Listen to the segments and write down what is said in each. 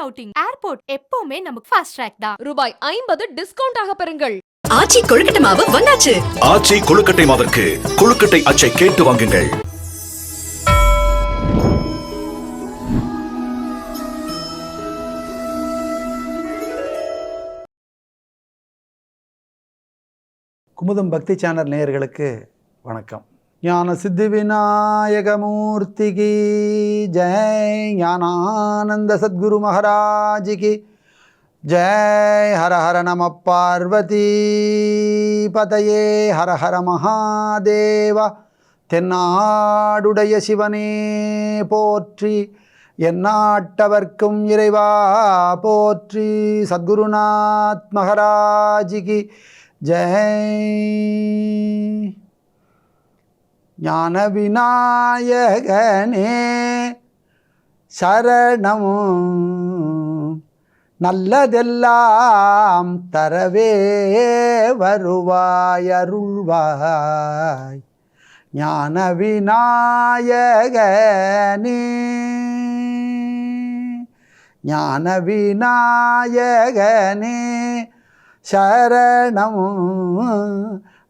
Outing, airport எப்பவுமே நமக்கு fast track தான். ரூபாய் 50 டிஸ்கவுண்ட் ஆக பெறுங்கள். ஆச்சி கொழுக்கட்டை மாவு வந்தாச்சு. ஆச்சி கொழுக்கட்டை மாவிற்கு கொழுக்கட்டை அச்சை கேட்டு வாங்குங்கள். குமுதம் பக்தி சேனல் நேயர்களுக்கு வணக்கம். ஞான சித்தி விநாயகமூர்த்திக்கு ஜெய், ஞானானந்த சத்குரு மகாராஜிக்கு ஜெய். ஹர ஹர நம பார்வதி பதையே, ஹர ஹர மகாதேவ. தென்னாடுடைய சிவனே போற்றி, எந்நாட்டவர்க்கும் இறைவா போற்றி. சத்குருநாத் மகாராஜிக்கு ஜெய். ஞான விநாயகனே சரணம், நல்லதெல்லாம் தரவே வருவாய் அருள்வாய். ஞான விநாயகனே, ஞான விநாயகனே சரணம்,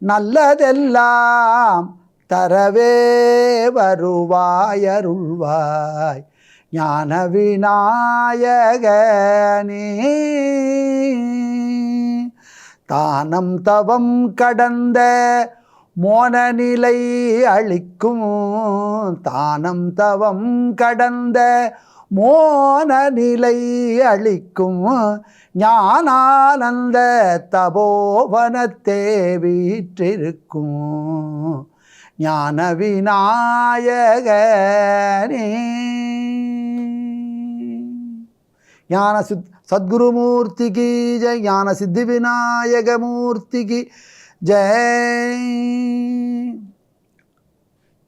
நல்லதெல்லாம் தரவே வருவாய் அருள்வாய். ஞான விநாயகனே, தானம் தவம் கடந்த மோனநிலை அளிக்கும், தானம் தவம் கடந்த மோனநிலை அளிக்கும். ஞானானந்த தபோவனத்தே வீற்றிருக்கும் ஞான விநாயகனே. ஞான சத்குருமூர்த்திக்கு ஜெய், ஞான சித்தி விநாயகமூர்த்திக்கு ஜெய்.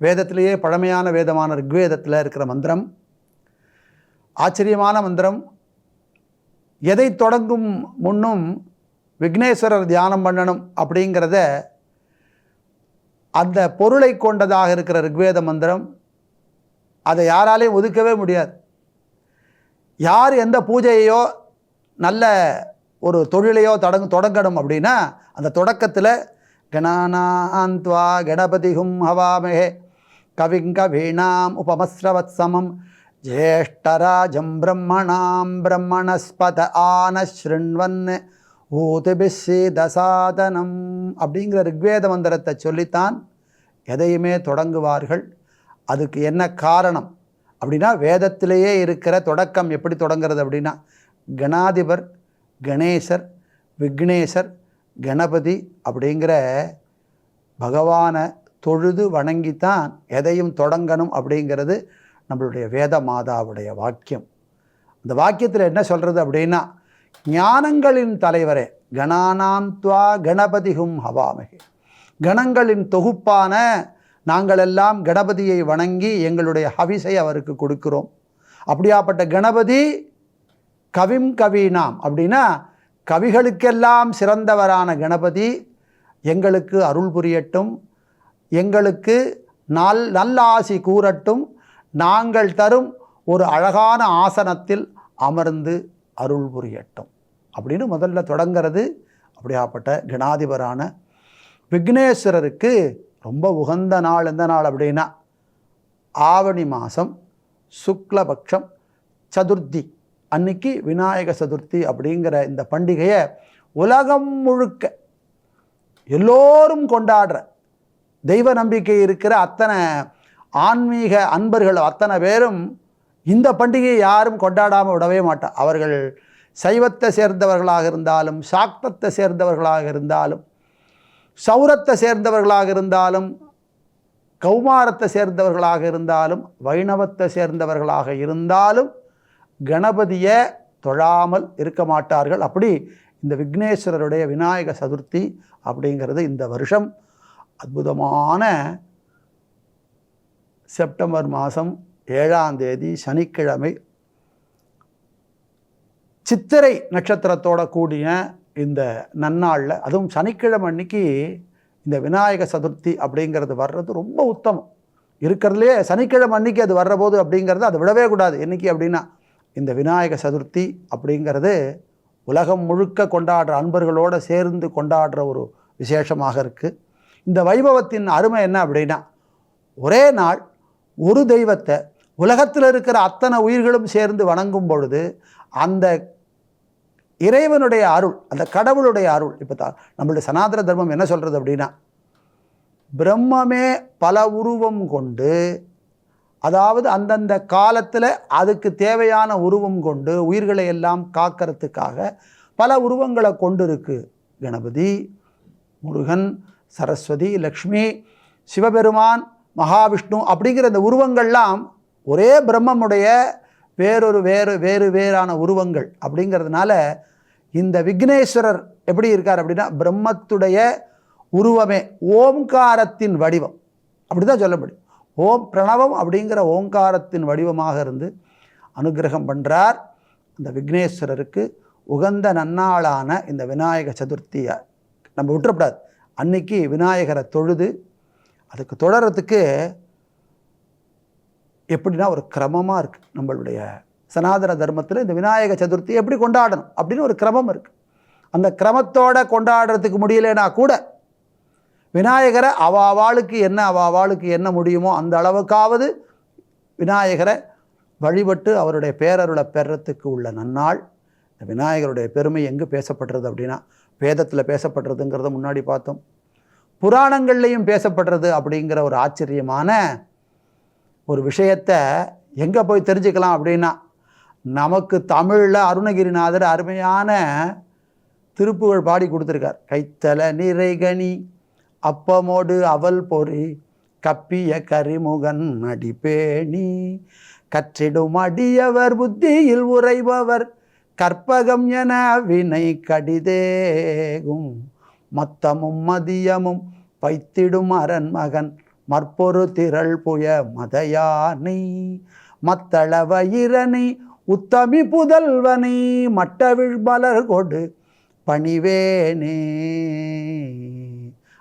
வேதத்திலேயே பழமையான வேதமான ரிக்வேதத்தில் இருக்கிற மந்திரம், ஆச்சரியமான மந்திரம். எதை தொடங்கும் முன்னும் விக்னேஸ்வரர் தியானம் பண்ணணும் அப்படிங்கிறத அந்த பொருளை கொண்டதாக இருக்கிற ரிக்வேத மந்திரம். அதை யாராலையும் ஒதுக்கவே முடியாது. யார் எந்த பூஜையோ நல்ல ஒரு தொழிலையோ தொடங்கணும் அப்படின்னா அந்த தொடக்கத்தில் கணானாந்த்வா கணபதிஹும் ஹவாமஹே கவிங்க வீணாம் உபமஸ்ரவத் சமம் ஜேஷ்டராஜம் பிரம்மணாம் பிரம்மணஸ்பத ஆனஸ்ருண்வன் ஊதுபிஸ்ஸீதசாதனம் அப்படிங்கிற ரிக்வேத மந்திரத்தை சொல்லித்தான் எதையுமே தொடங்குவார்கள். அதுக்கு என்ன காரணம் அப்படின்னா, வேதத்திலேயே இருக்கிற தொடக்கம் எப்படி தொடங்கிறது அப்படின்னா, கணாதிபர், கணேசர், விக்னேசர், கணபதி அப்படிங்கிற பகவானை தொழுது வணங்கித்தான் எதையும் தொடங்கணும் அப்படிங்கிறது நம்மளுடைய வேத மாதாவுடைய வாக்கியம். அந்த வாக்கியத்தில் என்ன சொல்கிறது அப்படின்னா, ஞானங்களின் தலைவரே கணானாந்த்வா கணபதிஹும் ஹவாமஹே, கணங்களின் தொகுப்பான நாங்களெல்லாம் கணபதியை வணங்கி எங்களுடைய ஹவிசை அவருக்கு கொடுக்கிறோம். அப்படியாப்பட்ட கணபதி கவிம் கவீனாம் அப்படின்னா கவிகளுக்கெல்லாம் சிறந்தவரான கணபதி எங்களுக்கு அருள் புரியட்டும், எங்களுக்கு நல்லாசி கூறட்டும், நாங்கள் தரும் ஒரு அழகான ஆசனத்தில் அமர்ந்து அருள் புரியட்டும் அப்படின்னு முதல்ல தொடங்கிறது. அப்படியாப்பட்ட கணாதிபரான விக்னேஸ்வரருக்கு ரொம்ப உகந்த நாள் எந்த நாள் அப்படின்னா, ஆவணி மாதம் சுக்லபக்ஷம் சதுர்த்தி அன்னைக்கு விநாயக சதுர்த்தி அப்படிங்கிற இந்த பண்டிகையை உலகம் முழுக்க எல்லோரும் கொண்டாடுற, தெய்வ நம்பிக்கை இருக்கிற அத்தனை ஆன்மீக அன்பர்கள் அத்தனை பேரும் இந்த பண்டிகையை யாரும் கொண்டாடாமல் விடவே மாட்டார். அவர்கள் சைவத்தை சேர்ந்தவர்களாக இருந்தாலும், சாக்தத்தை சேர்ந்தவர்களாக இருந்தாலும், சௌரத்தை சேர்ந்தவர்களாக இருந்தாலும், கௌமாரத்தை சேர்ந்தவர்களாக இருந்தாலும், வைணவத்தை சேர்ந்தவர்களாக இருந்தாலும் கணபதியை தொழாமல் இருக்க மாட்டார்கள். அப்படி இந்த விக்னேஸ்வரருடைய விநாயக சதுர்த்தி அப்படிங்கிறது இந்த வருஷம் அற்புதமான செப்டம்பர் மாதம் 7ஆம் தேதி சனிக்கிழமை சித்திரை நட்சத்திரத்தோட கூடிய இந்த நன்னாளில், அதுவும் சனிக்கிழமை அன்னைக்கு இந்த விநாயக சதுர்த்தி அப்படிங்கிறது வர்றது ரொம்ப உத்தமம். இருக்கிறதுலே சனிக்கிழமை அன்னைக்கு அது வர்ற போது அப்படிங்கிறது அதை விடவே கூடாது. என்றைக்கு அப்படின்னா இந்த விநாயக சதுர்த்தி அப்படிங்கிறது உலகம் முழுக்க கொண்டாடுற அன்பர்களோடு சேர்ந்து கொண்டாடுற ஒரு விசேஷமாக இருக்குது. இந்த வைபவத்தின் அருமை என்ன அப்படின்னா, ஒரே நாள் ஒரு தெய்வத்தை உலகத்தில் இருக்கிற அத்தனை உயிர்களும் சேர்ந்து வணங்கும் பொழுது அந்த இறைவனுடைய அருள், அந்த கடவுளுடைய அருள், இப்போ நம்மளுடைய சனாதன தர்மம் என்ன சொல்கிறது அப்படின்னா, பிரம்மமே பல உருவம் கொண்டு, அதாவது அந்தந்த காலத்தில் அதுக்கு தேவையான உருவம் கொண்டு உயிர்களை எல்லாம் காக்கிறதுக்காக பல உருவங்களை கொண்டு இருக்கு. கணபதி, முருகன், சரஸ்வதி, லக்ஷ்மி, சிவபெருமான், மகாவிஷ்ணு அப்படிங்கிற இந்த உருவங்கள்லாம் ஒரே பிரம்மமுடைய வேறான உருவங்கள். அப்படிங்கிறதுனால இந்த விக்னேஸ்வரர் எப்படி இருக்கார் அப்படின்னா, பிரம்மத்துடைய உருவமே, ஓம்காரத்தின் வடிவம், அப்படி தான் சொல்ல முடியும். ஓம் பிரணவம் அப்படிங்கிற ஓங்காரத்தின் வடிவமாக இருந்து அனுகிரகம் பண்ணுறார். இந்த விக்னேஸ்வரருக்கு உகந்த நன்னாளான இந்த விநாயக சதுர்த்தியை நம்ம விட்டுறக்கூடாது. அன்னைக்கு விநாயகரை தொழுது அதுக்கு தொடர்றதுக்கு எப்படின்னா ஒரு கிரமமாக இருக்குது. நம்மளுடைய சனாதன தர்மத்தில் இந்த விநாயக சதுர்த்தி எப்படி கொண்டாடணும் அப்படின்னு ஒரு கிரமம் இருக்குது. அந்த கிரமத்தோடு கொண்டாடுறதுக்கு முடியலைன்னா கூட விநாயகரை அவாளுக்கு என்ன முடியுமோ அந்த அளவுக்காவது விநாயகரை வழிபட்டு அவருடைய பேரருளை பெறத்துக்கு உள்ள நன்னாள். இந்த விநாயகருடைய பெருமை எங்கே பேசப்படுறது அப்படின்னா, வேதத்தில் பேசப்படுறதுங்கிறத முன்னாடி பார்த்தோம், புராணங்கள்லேயும் பேசப்படுறது. அப்படிங்கிற ஒரு ஆச்சரியமான ஒரு விஷயத்தை எங்கே போய் தெரிஞ்சுக்கலாம் அப்படின்னா, நமக்கு தமிழில் அருணகிரிநாதர் அருமையான திருப்புகழ் பாடி கொடுத்துருக்கார். கைத்தல நிறைகனி அப்பமோடு அவல் பொறி கப்பிய கரிமுகன் அடிப்பேணி கற்றிடும் அடியவர் புத்தியில் உறைபவர் கற்பகம் என வினை கடிதேகும் மத்தமும் மதியமும் வைத்திடும் அரண்மகன் மற்பொரு திரள் புய மதயானை மத்தளவயிரனை உத்தமி புதல்வனை மட்டவிழ் மலர் கொடு பணிவேனே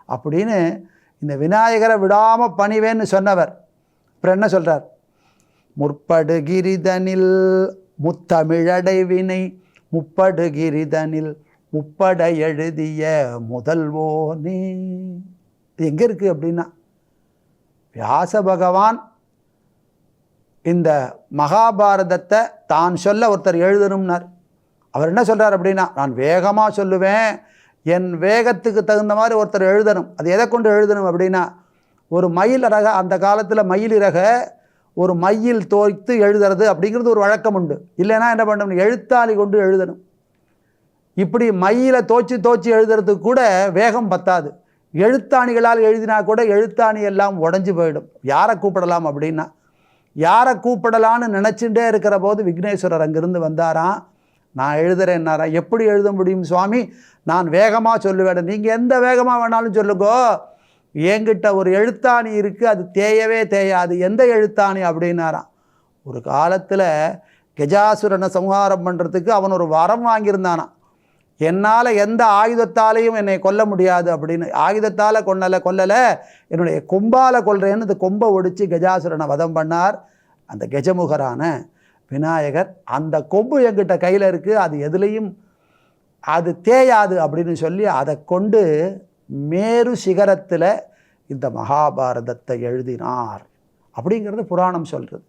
அப்படின்னு இந்த விநாயகரை விடாமல் பணிவேன்னு சொன்னவர் அப்புறம் என்ன சொல்கிறார், முற்படுகிரிதனில் முத்தமிழடைவினை முப்படுகிரிதனில் முப்பட எழுதிய முதல்வோனே. இது எங்கே இருக்குது அப்படின்னா, வியாச பகவான் இந்த மகாபாரதத்தை தான் சொல்ல ஒருத்தர் எழுதணும்னார். அவர் என்ன சொல்கிறார் அப்படின்னா, நான் வேகமாக சொல்லுவேன், என் வேகத்துக்கு தகுந்த மாதிரி ஒருத்தர் எழுதணும். அது எதை கொண்டு எழுதணும் அப்படின்னா, ஒரு மயில் இறக, அந்த காலத்தில் மயில் இறக ஒரு மையில் தோய்த்து எழுதுறது அப்படிங்கிறது ஒரு வழக்கம் உண்டு. இல்லைன்னா என்ன பண்ணணும், எழுத்தாணி கொண்டு எழுதணும். இப்படி மயிலை தோச்சி எழுதுறதுக்கு கூட வேகம் பத்தாது. எழுத்தாணிகளால் எழுதினா கூட எழுத்தாணி எல்லாம் உடஞ்சி போயிடும். யாரை கூப்பிடலாம் அப்படின்னா, யாரை கூப்பிடலான்னு நினச்சிட்டே இருக்கிற போது விக்னேஸ்வரர் அங்கிருந்து வந்தாராம். நான் எழுதுறேன்னாரா. எப்படி எழுத முடியும் சுவாமி, நான் வேகமாக சொல்லுவேன், நீங்கள் எந்த வேகமாக வேணாலும் சொல்லுங்கோ, என்கிட்ட ஒரு எழுத்தாணி இருக்குது, அது தேயவே தேயாது. எந்த எழுத்தாணி அப்படின்னாராம். ஒரு காலத்தில் கஜாசுரனை சம்ஹாரம் பண்ணுறதுக்கு அவன் ஒரு வரம் வாங்கியிருந்தானான். என்னால் எந்த ஆயுதத்தாலையும் என்னை கொல்ல முடியாது அப்படின்னு. ஆயுதத்தால் கொல்லலை, என்னுடைய கொம்பால் கொல்றேன்னு இந்த கொம்பை ஒடித்து கஜாசுரனை வதம் பண்ணார் அந்த கஜமுகரான விநாயகர். அந்த கொம்பு என்கிட்ட கையில் இருக்குது, அது எதுலேயும் அது தேயாது அப்படின்னு சொல்லி அதை கொண்டு மேரு சிகரத்தில் இந்த மகாபாரதத்தை எழுதினார் அப்படிங்கிறது புராணம் சொல்கிறது.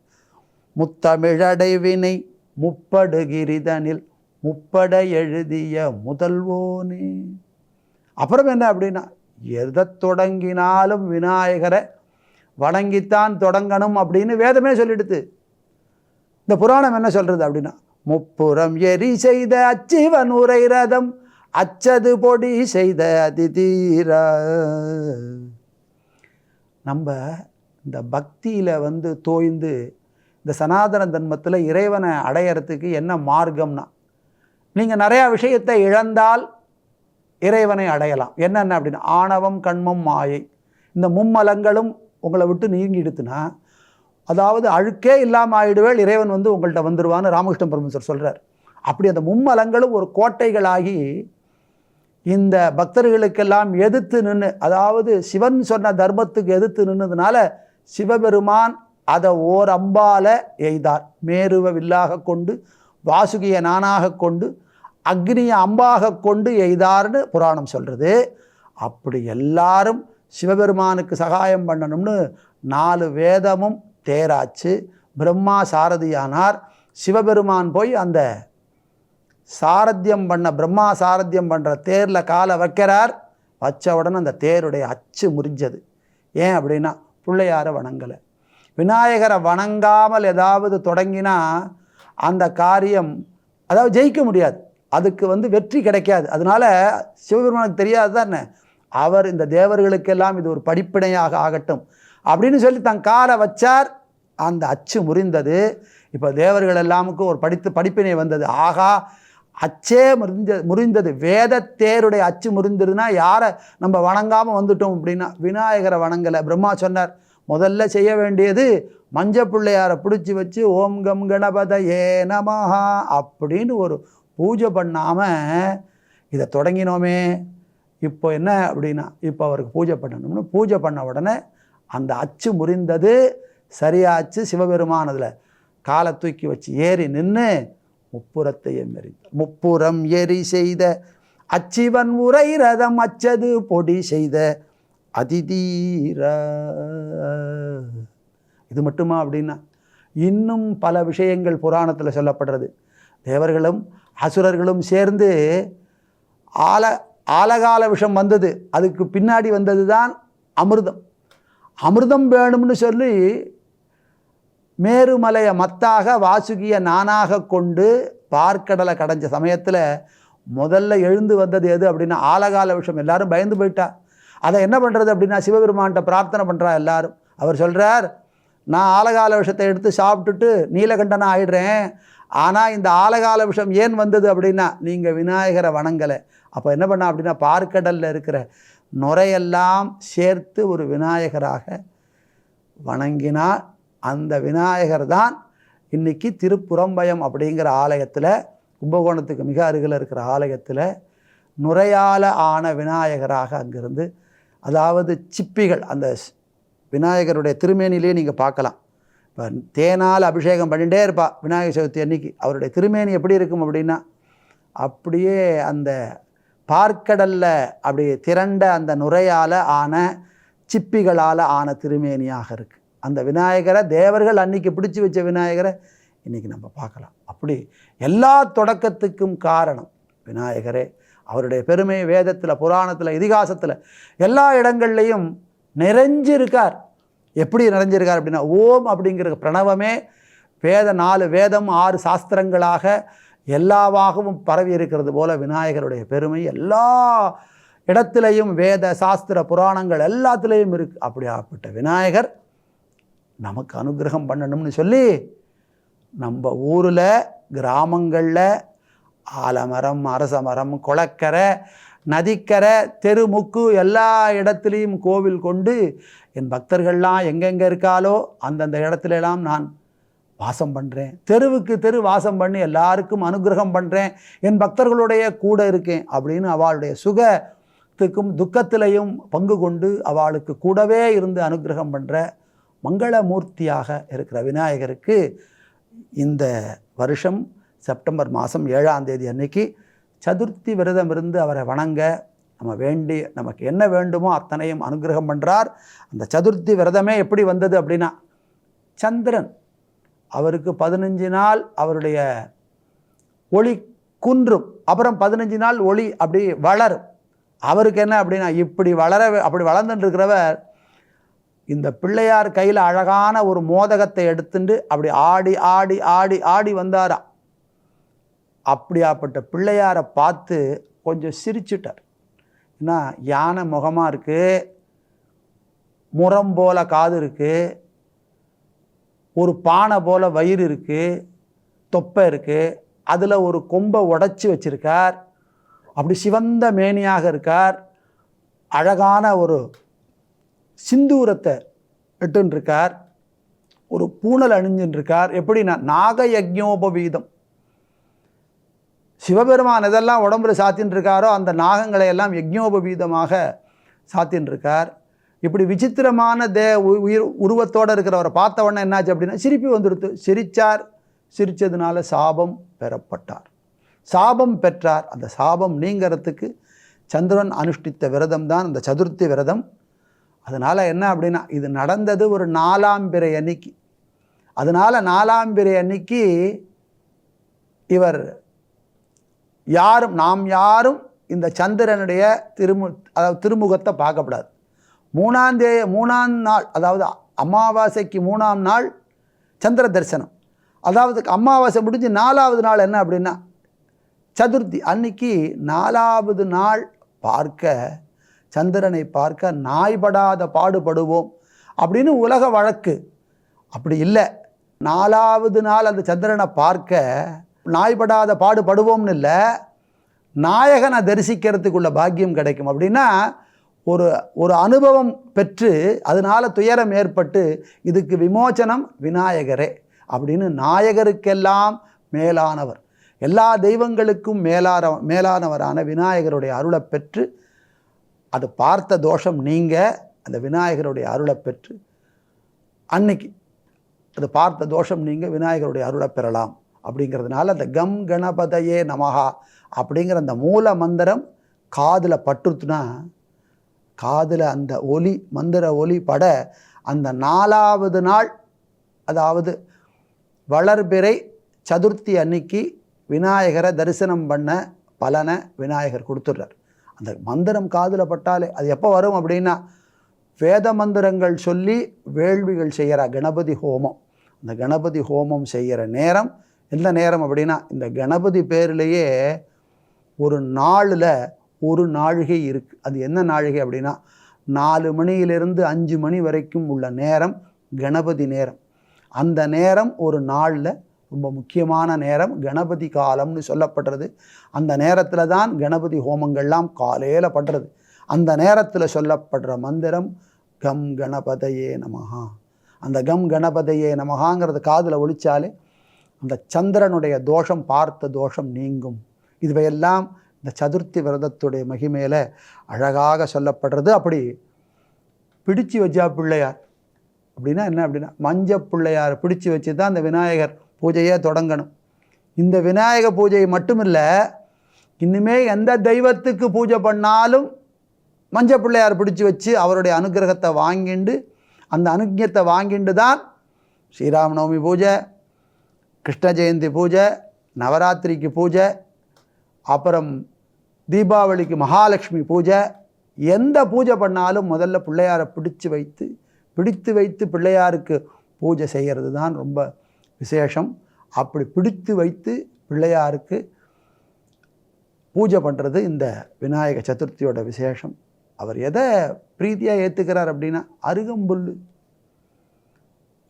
முத்தமிழடைவினை முப்படுகிரிதனில் முப்பட எழுதிய முதல்வோனே. அப்புறம் என்ன அப்படின்னா, எதை தொடங்கினாலும் விநாயகரை வணங்கித்தான் தொடங்கணும் அப்படின்னு வேதமே சொல்லிடுது. இந்த புராணம் என்ன சொல்கிறது அப்படின்னா, முப்புறம் எரி செய்த அச்சிவன் உரை ரதம் அச்சது பொடி செய்த அதிதீர. நம்ம இந்த பக்தியில் தோய்ந்து இந்த சனாதன தர்மத்தில் இறைவனை அடையறதுக்கு என்ன மார்க்கம்னா, நீங்கள் நிறையா விஷயத்தை இழந்தால் இறைவனை அடையலாம். என்னென்ன அப்படின்னா, ஆணவம், கண்மம், மாயை, இந்த மும்மலங்களும் உங்களை விட்டு நீங்கிடுத்துனா, அதாவது அழுக்கே இல்லாமல் ஆயிடுவேள், இறைவன் உங்கள்கிட்ட வந்துடுவான்னு ராமகிருஷ்ண பரமஹம்சர் சொல்கிறார். அப்படி அந்த மும்மலங்களும் ஒரு கோட்டைகளாகி இந்த பக்தர்களுக்கெல்லாம் எதிர்த்து நின்று, அதாவது சிவன் சொன்ன தர்மத்துக்கு எதிர்த்து நின்றதுனால சிவபெருமான் அதை ஓர் அம்பால எய்தார். மேருவ வில்லாக கொண்டு வாசுகிய நானாக கொண்டு அக்னிய அம்பாக கொண்டு எய்தார்னு புராணம் சொல்கிறது. அப்படி எல்லாரும் சிவபெருமானுக்கு சகாயம் பண்ணணும்னு 4 வேதமும் தேராச்சு. பிரம்மா சாரதியானார். சிவபெருமான் போய் அந்த சாரத்தியம் பண்ண பிரம்மா சாரத்தியம் பண்ணுற தேரில் காலை வைக்கிறார். வச்ச உடனே அந்த தேருடைய அச்சு முறிஞ்சது. ஏன் அப்படின்னா பிள்ளையாரை வணங்கலை. விநாயகரை வணங்காமல் ஏதாவது தொடங்கினா அந்த காரியம் அதாவது ஜெயிக்க முடியாது, அதுக்கு வெற்றி கிடைக்காது. அதனால் சிவபெருமானுக்கு தெரியாது தானே, அவர் இந்த தேவர்களுக்கெல்லாம் இது ஒரு படிப்பினையாக ஆகட்டும் அப்படின்னு சொல்லி தன் காலை வச்சார். அந்த அச்சு முறிந்தது. இப்போ தேவர்கள் எல்லாமுக்கும் ஒரு படிப்பினை வந்தது. ஆகா, அச்சே முறிந்தது. வேத தேருடைய அச்சு முறிந்ததுன்னா யாரை நம்ம வணங்காமல் வந்துட்டோம் அப்படின்னா விநாயகரை வணங்கலை. பிரம்மா சொன்னார், முதல்ல செய்ய வேண்டியது மஞ்ச பிள்ளையாரை பிடிச்சி வச்சு ஓம் கம் கணபதயே நமஹா அப்படின்னு ஒரு பூஜை பண்ணாமல் இதை தொடங்கினோமே. இப்போ என்ன அப்படின்னா இப்போ அவருக்கு பூஜை பண்ணணும்னு பூஜை பண்ண உடனே அந்த அச்சு முறிந்தது. சரியாச்சு. சிவபெருமான் அதில் காலை தூக்கி வச்சு ஏறி நின்று முப்புறத்தையும் எரிந்தார். முப்புறம் எரி செய்த அச்சிவன் உரை ரதம் அச்சது பொடி செய்த அதிதீர. இது மட்டுமா அப்படின்னா இன்னும் பல விஷயங்கள் புராணத்தில் சொல்லப்படுறது. தேவர்களும் அசுரர்களும் சேர்ந்து ஆலகால விஷம் வந்தது. அதுக்கு பின்னாடி வந்தது தான் அமிர்தம். அமிர்தம் வேணும்னு சொல்லி மேருமலையை மத்தாக வாசுகிய நானாக கொண்டு பார்க்கடலை கடைஞ்ச சமயத்தில் முதல்ல எழுந்து வந்தது எது அப்படின்னா ஆலகால விஷம். எல்லாரும் பயந்து போயிட்டா. அதை என்ன பண்ணுறது அப்படின்னா சிவபெருமான்கிட்ட பிரார்த்தனை பண்ணுறா எல்லாரும். அவர் சொல்கிறார், நான் ஆலகால விஷத்தை எடுத்து சாப்பிட்டுட்டு நீலகண்டனா ஆயிடுறேன். ஆனால் இந்த ஆலகால விஷம் ஏன் வந்தது அப்படின்னா நீங்கள் விநாயகரை வணங்கலை. அப்போ என்ன பண்ணா அப்படின்னா பார்க்கடலில் இருக்கிற நுரையெல்லாம் சேர்த்து ஒரு விநாயகராக வணங்கினார். அந்த விநாயகர் தான் இன்றைக்கி திருப்புறம்பயம் அப்படிங்கிற ஆலயத்தில், கும்பகோணத்துக்கு மிக அருகில் இருக்கிற ஆலயத்தில் நுரையால் ஆன விநாயகராக அங்கிருந்து, அதாவது சிப்பிகள் அந்த விநாயகருடைய திருமேனிலே நீங்கள் பார்க்கலாம். இப்போ தேனால் அபிஷேகம் பண்ணிகிட்டே இருப்பா விநாயகர் சதுர்த்தி அன்னைக்கு. அவருடைய திருமேனி எப்படி இருக்கும் அப்படின்னா அப்படியே அந்த பார்க்கடலில் அப்படி திரண்ட அந்த நுரையால் ஆன சிப்பிகளால் ஆன திருமேனியாக இருக்குது. அந்த விநாயகரை தேவர்கள் அன்றைக்கி பிடிச்சி வச்ச விநாயகரை இன்றைக்கி நம்ம பார்க்கலாம். அப்படி எல்லா தொடக்கத்துக்கும் காரணம் விநாயகரே. அவருடைய பெருமை வேதத்தில், புராணத்தில், இதிகாசத்தில் எல்லா இடங்கள்லையும் நிறைஞ்சிருக்கார். எப்படி நிறைஞ்சிருக்கார் அப்படின்னா ஓம் அப்படிங்கிற பிரணவமே வேத 4 வேதம் 6 சாஸ்திரங்களாக எல்லாவாகவும் பரவி இருக்கிறது போல விநாயகருடைய பெருமை எல்லா இடத்துலையும் வேத சாஸ்திர புராணங்கள் எல்லாத்துலேயும் இருக்குது. அப்படியாப்பட்ட விநாயகர் நமக்கு அனுகிரகம் பண்ணணும்னு சொல்லி நம்ம ஊரில் கிராமங்களில் ஆலமரம், அரச மரம், குளக்கரை, நதிக்கரை, தெருமுக்கு எல்லா இடத்துலையும் கோவில் கொண்டு என் பக்தர்கள்லாம் எங்கெங்கே இருக்காலோ அந்தந்த இடத்துலலாம் நான் வாசம் பண்ணுறேன். தெருவுக்கு தெரு வாசம் பண்ணி எல்லாருக்கும் அனுகிரகம் பண்ணுறேன். என் பக்தர்களுடைய கூட இருக்கேன் அப்படின்னு அவளுடைய சுகத்துக்கும் துக்கத்திலையும் பங்கு கொண்டு அவளுக்கு கூடவே இருந்து அனுகிரகம் பண்ணுற மங்களமூர்த்தியாக இருக்கிற விநாயகருக்கு இந்த வருஷம் செப்டம்பர் மாதம் 7ஆம் தேதி அன்னைக்கு சதுர்த்தி விரதம் இருந்து அவரை வணங்க நமக்கு என்ன வேண்டுமோ அத்தனையும் அனுகிரகம் பண்ணுறார். அந்த சதுர்த்தி விரதமே எப்படி வந்தது அப்படின்னா சந்திரன் அவருக்கு 15 நாள் அவருடைய ஒளி குன்றும், அப்புறம் 15 நாள் ஒளி அப்படி வளரும். அவருக்கு என்ன அப்படின்னா அப்படி வளர்ந்துட்டு இருக்கிறவர் இந்த பிள்ளையார் கையில் அழகான ஒரு மோதகத்தை எடுத்துட்டு அப்படி ஆடி ஆடி ஆடி ஆடி வந்தாரா. அப்படியாப்பட்ட பிள்ளையாரை பார்த்து கொஞ்சம் சிரிச்சுட்டார். ஏன்னா யானை முகமாக இருக்குது, முரம் போல காது இருக்குது, ஒரு பானை போல் வயிறு இருக்குது, தொப்பை இருக்குது, அதில் ஒரு கொம்பை உடைச்சி வச்சிருக்கார். அப்படி சிவந்த மேனியாக இருக்கார். அழகான ஒரு சிந்தூரத்தை இட்டுருக்கார். ஒரு பூணல் அணிஞ்சுருக்கார். எப்படின்னா நாக யஜ்ஞோபவீதம். சிவபெருமான் எதெல்லாம் உடம்புல சாத்தின்னு இருக்காரோ அந்த நாகங்களை எல்லாம் யஜ்ஞோபவீதமாக சாத்தின்னு இருக்கார். இப்படி விசித்திரமான உயிர் உருவத்தோடு இருக்கிறவரை பார்த்த உடனே என்னாச்சு அப்படின்னா சிரிப்பு வந்துடுத்து. சிரித்தார், சிரித்ததுனால சாபம் பெறப்பட்டார், சாபம் பெற்றார். அந்த சாபம் நீங்கிறதுக்கு சந்திரன் அனுஷ்டித்த விரதம் தான் அந்த சதுர்த்தி விரதம். அதனால் என்ன அப்படின்னா இது நடந்தது ஒரு 4ஆம் பிறை அன்னைக்கு. அதனால் 4ஆம் பிறை அன்னைக்கு இவர் நாம் யாரும் இந்த சந்திரனுடைய திருமுகத்தை பார்க்கப்படாது. 3ஆம் நாள், அதாவது அமாவாசைக்கு 3ஆம் நாள் சந்திர தரிசனம். அதாவது அமாவாசை முடிஞ்சு 4ஆவது நாள் என்ன அப்படின்னா சதுர்த்தி அன்னைக்கு 4ஆவது நாள் சந்திரனை பார்க்க நாய்படாத பாடுபடுவோம் அப்படின்னு உலக வழக்கு. அப்படி இல்லை, 4ஆவது நாள் அந்த சந்திரனை பார்க்க நாய்படாத பாடுபடுவோம்னு இல்லை, நாயகனை தரிசிக்கிறதுக்குள்ள பாக்கியம் கிடைக்கும். அப்படின்னா ஒரு அனுபவம் பெற்று அதனால் துயரம் ஏற்பட்டு இதுக்கு விமோச்சனம் விநாயகரே அப்படின்னு நாயகருக்கெல்லாம் மேலானவர், எல்லா தெய்வங்களுக்கும் மேலானவரான விநாயகருடைய அருளை பெற்று அது பார்த்த தோஷம் நீங்க அந்த விநாயகருடைய அருளை பெற்று அன்னைக்கு அது பார்த்த தோஷம் நீங்க விநாயகருடைய அருளை பெறலாம். அப்படிங்கிறதுனால அந்த கம் கணபதையே நமஹா அப்படிங்கிற அந்த மூல மந்திரம் காதில் பட்டுருத்துனா, காதில் அந்த ஒலி மந்திர ஒலி பட அந்த 4ஆவது நாள், அதாவது வளர்பிறை சதுர்த்தி அன்னைக்கு விநாயகரை தரிசனம் பண்ண பலனை விநாயகர் கொடுத்துட்றார். அந்த மந்திரம் காதில் பட்டாலே அது எப்போ வரும் அப்படின்னா வேத மந்திரங்கள் சொல்லி வேள்விகள் செய்கிற கணபதி ஹோமம், அந்த கணபதி ஹோமம் செய்கிற நேரம் எந்த நேரம் அப்படின்னா இந்த கணபதி பேரிலேயே ஒரு நாளில் ஒரு நாழிகை இருக்குது. அது என்ன நாழிகை அப்படின்னா 4 மணியிலிருந்து 5 மணி வரைக்கும் உள்ள நேரம் கணபதி நேரம். அந்த நேரம் ஒரு நாளில் ரொம்ப முக்கியமான நேரம், கணபதி காலம்னு சொல்லப்படுறது. அந்த நேரத்தில் தான் கணபதி ஹோமங்கள்லாம் காலையில் பண்ணுறது. அந்த நேரத்தில் சொல்லப்படுற மந்திரம் கம் கணபதையே நமஹா. அந்த கம் கணபதையே நமஹாங்கிறது காதில் ஒலிச்சாலே அந்த சந்திரனுடைய தோஷம் பார்த்த தோஷம் நீங்கும். இதுவையெல்லாம் இந்த சதுர்த்தி விரதத்துடைய மகிமையில் அழகாக சொல்லப்படுறது. அப்படி பிடிச்சு வச்சா பிள்ளையார் அப்படின்னா என்ன அப்படின்னா மஞ்ச பிள்ளையார் பிடிச்சு வச்சு தான் அந்த விநாயகர் பூஜையே தொடங்கணும். இந்த விநாயக பூஜை மட்டுமில்லை, இன்னுமே எந்த தெய்வத்துக்கு பூஜை பண்ணாலும் மஞ்ச பிள்ளையார் பிடிச்சி வச்சு அவருடைய அனுகிரகத்தை வாங்கிண்டு அந்த அனுஜ்ஞத்தை வாங்கிண்டு தான் ஸ்ரீராமநவமி பூஜை, கிருஷ்ண ஜெயந்தி பூஜை, நவராத்திரிக்கு பூஜை, அப்புறம் தீபாவளிக்கு மகாலட்சுமி பூஜை, எந்த பூஜை பண்ணாலும் முதல்ல பிள்ளையாரை பிடித்து வைத்து பிள்ளையாருக்கு பூஜை செய்கிறது தான் ரொம்ப விசேஷம். அப்படி பிடித்து வைத்து பிள்ளையாருக்கு பூஜை பண்ணுறது இந்த விநாயக சதுர்த்தியோட விசேஷம். அவர் எதை பிரீத்தியாக ஏற்றுக்கிறார் அப்படின்னா அருகம்புல்.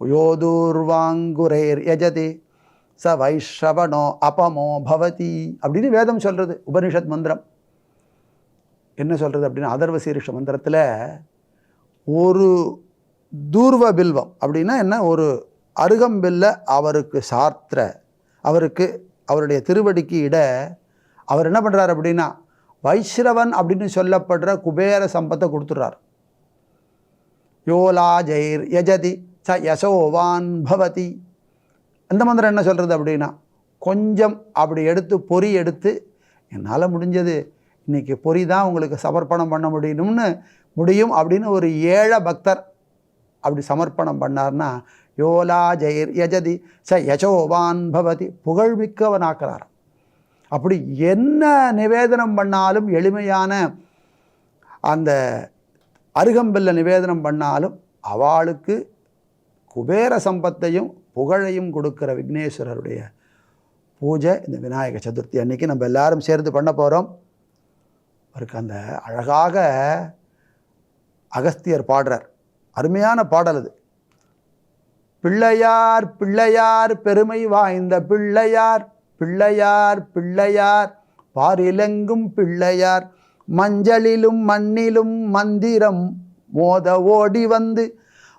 யோதூர்வாங்குரேர் யஜதி ச வைஷ்ரவணோ அபமோ பவதி அப்படின்னு வேதம் சொல்கிறது. உபனிஷத் மந்திரம் என்ன சொல்கிறது அப்படின்னா அதர்வ சீரிஷ மந்திரத்தில் ஒரு தூர்வ பில்வம் அப்படின்னா என்ன, ஒரு அருகம்பில்ல அவருக்கு அவருடைய திருவடிக்கு இட அவர் என்ன பண்ணுறார் அப்படின்னா வைஷ்ரவன் அப்படின்னு சொல்லப்படுற குபேர சம்பத்தை கொடுத்துட்றார். யோலா ஜெயிர் யஜதி ச யசோவான் பவதி. அந்த மந்திரம் என்ன சொல்கிறது அப்படின்னா கொஞ்சம் அப்படி எடுத்து பொறி எடுத்து என்னால் முடிஞ்சது இன்றைக்கி பொறி தான் உங்களுக்கு சமர்ப்பணம் பண்ண முடியும் அப்படின்னு ஒரு ஏழை பக்தர் அப்படி சமர்ப்பணம் பண்ணார்னா யோலா ஜெயிர் யஜதி ச யசோவான் பவதி, புகழ்மிக்கவனாக்கிறார். அப்படி என்ன நிவேதனம் பண்ணாலும் எளிமையான அந்த அருகம்பில்ல நிவேதனம் பண்ணாலும் அவளுக்கு குபேர சம்பத்தையும் புகழையும் கொடுக்கிற விக்னேஸ்வரருடைய பூஜை இந்த விநாயக சதுர்த்தி அன்னைக்கு நம்ம எல்லாரும் சேர்ந்து பண்ண போகிறோம். அவருக்கு அந்த அழகாக அகஸ்தியர் பாடுறார், அருமையான பாடல் அது. பிள்ளையார் பிள்ளையார் பெருமை வாய்ந்த பிள்ளையார், பிள்ளையார் பிள்ளையார் பாரிலெங்கும் பிள்ளையார், மஞ்சளிலும் மண்ணிலும் மந்திரம் மோத ஓடி வந்து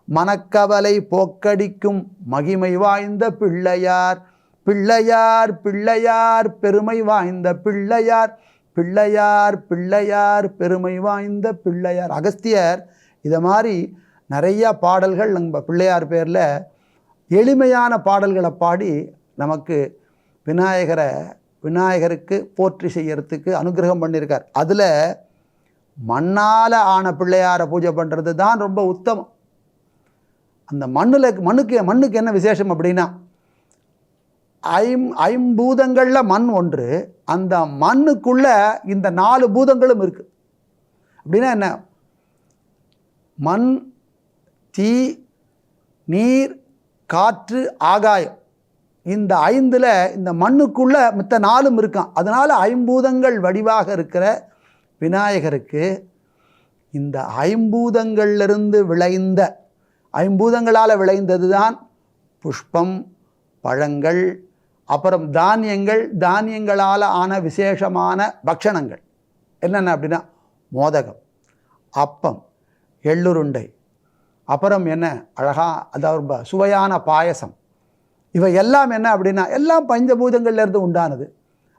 மனக்கவலை போக்கடிக்கும் மகிமை வாய்ந்த பிள்ளையார், பிள்ளையார் பிள்ளையார் பெருமை வாய்ந்த பிள்ளையார், பிள்ளையார் பிள்ளையார் பெருமை வாய்ந்த பிள்ளையார். அகஸ்தியர் இதை மாதிரி நிறையா பாடல்கள் நம்ம பிள்ளையார் பேரில் எளிமையான பாடல்களை பாடி நமக்கு விநாயகருக்கு போற்றி செய்யறதுக்கு அனுகிரகம் பண்ணியிருக்கார். அதில் மண்ணால் ஆன பிள்ளையாரை பூஜை பண்ணுறது தான் ரொம்ப உத்தமம். அந்த மண்ணுக்கு என்ன விசேஷம் அப்படின்னா, ஐம்பூதங்களில் மண் ஒன்று, அந்த மண்ணுக்குள்ள இந்த 4 பூதங்களும் இருக்குது. அப்படின்னா என்ன? மண், தீ, நீர், காற்று, ஆகாயம். இந்த 5ல் இந்த மண்ணுக்குள்ள மித்த 4ம் இருக்கான். அதனால் ஐம்பூதங்கள் வடிவாக இருக்கிற விநாயகருக்கு இந்த ஐம்பூதங்களிலிருந்து விளைந்த, ஐம்பூதங்களால் விளைந்தது தான் புஷ்பம், பழங்கள், அப்புறம் தானியங்களால் ஆன விசேஷமான பக்ஷணங்கள் என்னென்ன அப்படின்னா மோதகம், அப்பம், எள்ளுருண்டை, அப்புறம் என்ன அழகா அதாவது சுவையான பாயசம். இவை எல்லாம் என்ன அப்படின்னா எல்லாம் பஞ்சபூதங்கள்லேருந்து உண்டானது.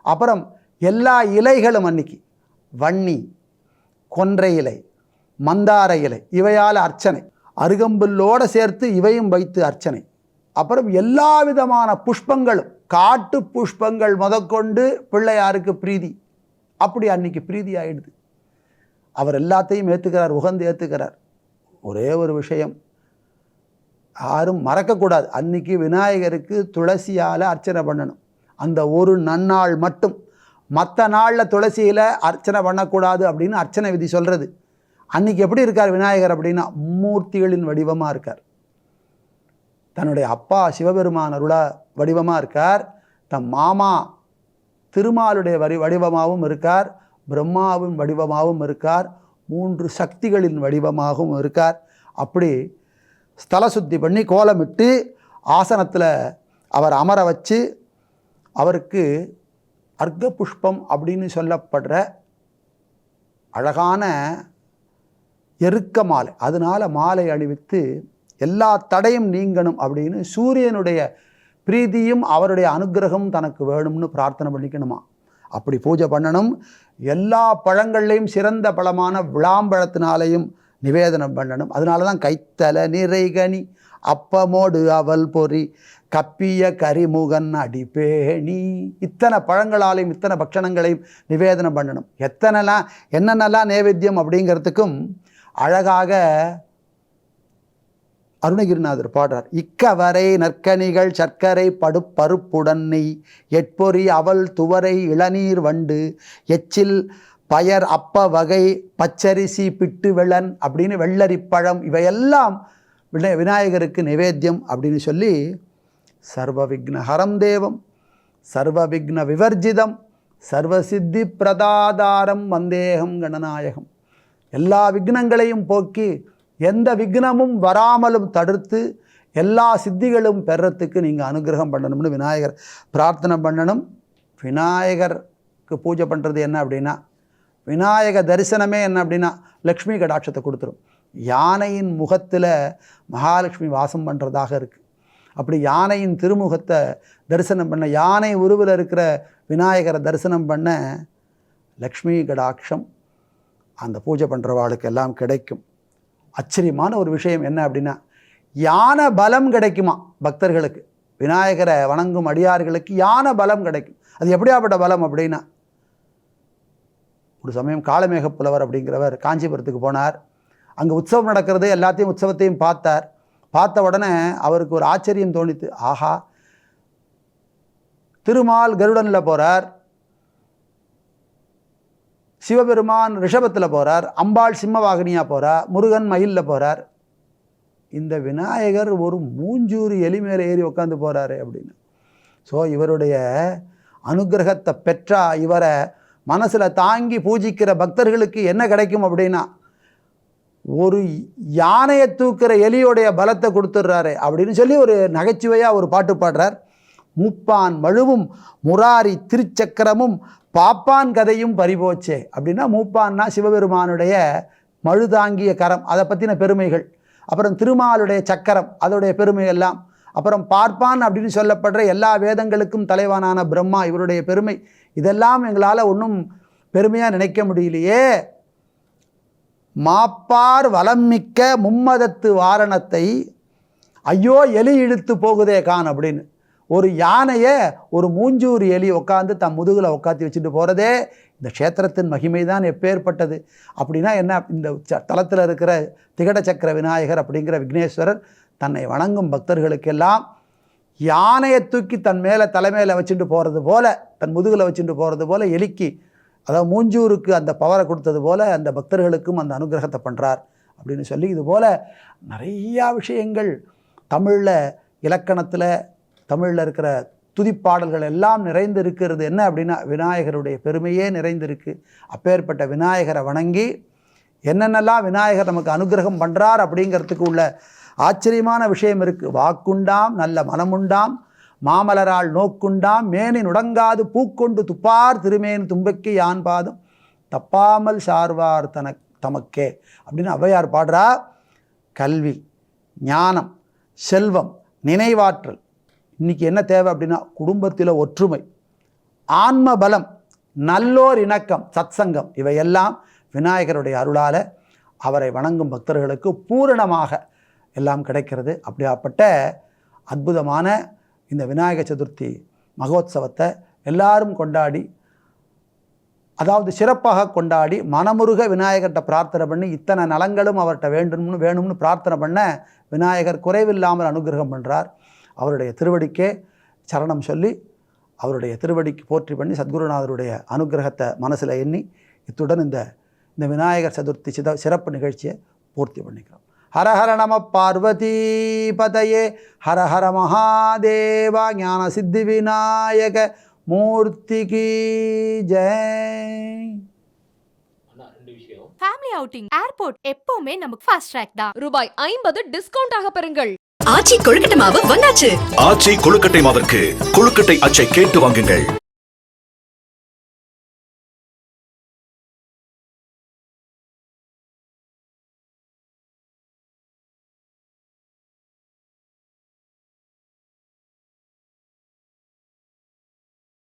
அப்புறம் எல்லா இலைகளும் அன்னைக்கு வன்னி, கொன்றை இலை, மந்தார இலை இவையால் அர்ச்சனை, அருகம்புல்லோடு சேர்த்து இவையும் வைத்து அர்ச்சனை. அப்புறம் எல்லா விதமான புஷ்பங்களும், காட்டு புஷ்பங்கள் முதற்கொண்டு பிள்ளையாருக்கு பிரீதி. அப்படி அன்னைக்கு பிரீதி ஆயிடுது. அவர் எல்லாத்தையும் ஏற்றுக்கிறார், உகந்து ஏற்றுக்கிறார். ஒரே ஒரு விஷயம் யாரும் மறக்கக்கூடாது, அன்னைக்கு விநாயகருக்கு துளசியால் அர்ச்சனை பண்ணணும். அந்த ஒரு நன்னாள் மட்டும், மற்ற நாளில் துளசியில் அர்ச்சனை பண்ணக்கூடாது அப்படின்னு அர்ச்சனை விதி சொல்கிறது. அன்றைக்கி எப்படி இருக்கார் விநாயகர் அப்படின்னா மும்மூர்த்திகளின் வடிவமாக இருக்கார். தன்னுடைய அப்பா சிவபெருமான் அருளா வடிவமாக இருக்கார், தம் மாமா திருமாலுடைய வடிவமாகவும் இருக்கார், பிரம்மாவின் வடிவமாகவும் இருக்கார், 3 சக்திகளின் வடிவமாகவும் இருக்கார். அப்படி ஸ்தல சுத்தி பண்ணி கோலமிட்டு ஆசனத்தில் அவர் அமர வச்சு அவருக்கு அர்க்க புஷ்பம் அப்படின்னு சொல்லப்படுற அழகான எருக்க மாலை, அதனால் மாலை அணிவித்து எல்லா தடையும் நீங்கணும் அப்படின்னு சூரியனுடைய பிரீதியும் அவருடைய அனுகிரகம் தனக்கு வேணும்னு பிரார்த்தனை பண்ணிக்கணுமா. அப்படி பூஜை பண்ணணும். எல்லா பழங்கள்லையும் சிறந்த பழமான விளாம்பழத்தினாலையும் நிவேதனம் பண்ணணும். அதனால தான் கைத்தல நிறைகனி அப்பமோடு அவல் பொறி கப்பிய கரிமுகன் அடிப்பேணி, இத்தனை பழங்களாலையும் இத்தனை பக்ஷணங்களையும் நிவேதனம் பண்ணணும். என்னென்னலாம் நைவேத்தியம் அப்படிங்கிறதுக்கும் அழகாக அருணகிரிநாதர் பாடுறார். இக்கவரை நற்கனிகள் சர்க்கரை பருப்புடன் நெய் எட்பொறி அவல் துவரை இளநீர் வண்டு எச்சில் பயர் அப்ப வகை பச்சரிசி பிட்டு வெள்ளன் அப்படின்னு வெள்ளரிப்பழம் இவையெல்லாம் விநாயகருக்கு நிவேத்தியம் அப்படின்னு சொல்லி சர்வ விக்னஹரம் தேவம் சர்வ விக்ன விவர்ஜிதம் சர்வசித்தி பிரதாதாரம் வந்தேகம் கணநாயகம். எல்லா விக்னங்களையும் போக்கி எந்த விக்னமும் வராமலும் தடுத்து எல்லா சித்திகளும் பெறத்துக்கு நீங்கள் அனுகிரகம் பண்ணணும்னு விநாயகர் பிரார்த்தனை பண்ணணும். விநாயகருக்கு பூஜை பண்ணுறது என்ன அப்படின்னா, விநாயக தரிசனமே என்ன அப்படின்னா லக்ஷ்மி கடாட்சத்தை கொடுத்துரும். யானையின் முகத்தில் மகாலட்சுமி வாசம் பண்ணுறதாக இருக்குது. அப்படி யானையின் திருமுகத்தை தரிசனம் பண்ண, யானை உருவில் இருக்கிற விநாயகரை தரிசனம் பண்ண லக்ஷ்மி கடாட்சம் அந்த பூஜை பண்ணுறவாளுக்கு எல்லாம் கிடைக்கும். ஆச்சரியமான ஒரு விஷயம் என்ன அப்படின்னா, யான பலம் கிடைக்குமா பக்தர்களுக்கு. விநாயகரை வணங்கும் அடியார்களுக்கு யான பலம் கிடைக்கும். அது எப்படியாப்பட்ட பலம் அப்படின்னா, ஒரு சமயம் காளமேக புலவர் அப்படிங்கிறவர் காஞ்சிபுரத்துக்கு போனார். அங்கே உற்சவம் நடக்கிறது, எல்லாத்தையும் உற்சவத்தையும் பார்த்தார். பார்த்த உடனே அவருக்கு ஒரு ஆச்சரியம் தோணித்து. ஆஹா, திருமால் கருடனில் போகிறார், சிவபெருமான் ரிஷபத்தில் போகிறார், அம்பாள் சிம்மவாகினியாக போகிறார், முருகன் மயிலில் போகிறார், இந்த விநாயகர் ஒரு மூஞ்சூறு எலி மேலே ஏறி உட்காந்து போகிறாரு அப்படின்னு. ஸோ இவருடைய அனுகிரகத்தை பெற்றா இவரை மனசில் தாங்கி பூஜிக்கிற பக்தர்களுக்கு என்ன கிடைக்கும் அப்படின்னா, ஒரு யானையை தூக்கிற எலியோடைய பலத்தை கொடுத்துட்றாரு அப்படின்னு சொல்லி ஒரு நகைச்சுவையாக ஒரு பாட்டு பாடுறார். மூப்பான் மழுவும் முராரி திருச்சக்கரமும் பாப்பான் கதையும் பறிபோச்சே அப்படின்னா, மூப்பான்னா சிவபெருமானுடைய மழுதாங்கிய கரம், அதை பற்றின பெருமைகள். அப்புறம் திருமாலுடைய சக்கரம், அதோடைய பெருமை எல்லாம். அப்புறம் பார்ப்பான் அப்படின்னு சொல்லப்படுற எல்லா வேதங்களுக்கும் தலைவனான பிரம்மா, இவருடைய பெருமை. இதெல்லாம் எங்களால் ஒன்றும் பெருமையாக நினைக்க முடியலையே. மாப்பார் வலம்மிக்க மும்மதத்து வாரணத்தை ஐயோ எலி இழுத்து போகுதே கான் அப்படின்னு. ஒரு யானையை ஒரு மூஞ்சூர் எலி உட்காந்து தன் முதுகில் உட்காத்தி வச்சுட்டு போகிறதே இந்த க்ஷேத்திரத்தின் மகிமை தான் எப்பேற்பட்டது. அப்படின்னா என்ன, இந்த தலத்தில் இருக்கிற திகட சக்கர விநாயகர் அப்படிங்கிற விக்னேஸ்வரர் தன்னை வணங்கும் பக்தர்களுக்கெல்லாம் யானையை தூக்கி தன் மேலே தலைமையில் வச்சுட்டு போகிறது போல, தன் முதுகில் வச்சுட்டு போகிறது போல, எலிக்கு அதாவது மூஞ்சூருக்கு அந்த பவரை கொடுத்தது போல் அந்த பக்தர்களுக்கும் அந்த அனுகிரகத்தை பண்ணுறார் அப்படின்னு சொல்லி, இது போல் நிறையா விஷயங்கள் தமிழில் இலக்கணத்தில் தமிழில் இருக்கிற துதிப்பாடல்கள் எல்லாம் நிறைந்து இருக்கிறது. என்ன அப்படின்னா விநாயகருடைய பெருமையே நிறைந்திருக்கு. அப்பேற்பட்ட விநாயகரை வணங்கி என்னென்னலாம் விநாயகர் நமக்கு அனுகிரகம் பண்ணுறார் அப்படிங்கிறதுக்கு உள்ள ஆச்சரியமான விஷயம் இருக்குது. வாக்குண்டாம் நல்ல மனமுண்டாம் மாமலரால் நோக்குண்டாம் மேனி நுடங்காது பூக்கொண்டு துப்பார் திருமேன் தும்பைக்கு யான் பாதம் தப்பாமல் சார்வார் தமக்கே அப்படின்னு ஔவையார் பாடுறா. கல்வி, ஞானம், செல்வம், நினைவாற்றல், இன்றைக்கி என்ன தேவை அப்படின்னா குடும்பத்தில் ஒற்றுமை, ஆன்ம பலம், நல்லோர் இணக்கம், சத்சங்கம், இவையெல்லாம் விநாயகருடைய அருளால் அவரை வணங்கும் பக்தர்களுக்கு பூரணமாக எல்லாம் கிடைக்கிறது. அப்படியாப்பட்ட அற்புதமான இந்த விநாயக சதுர்த்தி மகோத்சவத்தை எல்லாரும் கொண்டாடி, அதாவது சிறப்பாக கொண்டாடி மனமுருக விநாயகர்கிட்ட பிரார்த்தனை பண்ணி இத்தனை நலங்களும் அவர்கிட்ட வேணும்னு பிரார்த்தனை பண்ண விநாயகர் குறைவில்லாமல் அனுகிரகம் பண்ணுறார். அவருடைய திருவடிக்கே சரணம் சொல்லி அவருடைய திருவடிக்கு போற்றி பண்ணி சத்குருநாதருடைய அனுகிரகத்தை மனசில் எண்ணி இத்துடன் இந்த விநாயகர் சதுர்த்தி சிறப்பு நிகழ்ச்சியை பூர்த்தி பண்ணிக்கிறோம். ஹரஹர நம பார்வதி பதயே, ஹரஹர மகாதேவா, ஞான சித்தி விநாயக மூர்த்திக்கு ஜெய். ஃபேமிலி அவுட்டிங் ஏர்போர்ட் எப்பவுமே நமக்கு ஃபாஸ்ட் ட்ராக் தான். ரூபாய் 50 டிஸ்கவுண்ட் ஆக பெறுங்கள். ஆச்சி கொழுக்கட்டை மாவு வந்தாச்சு. ஆச்சி கொழுக்கட்டை மாவிற்கு கொழுக்கட்டை அச்சை கேட்டு வாங்குங்கள்.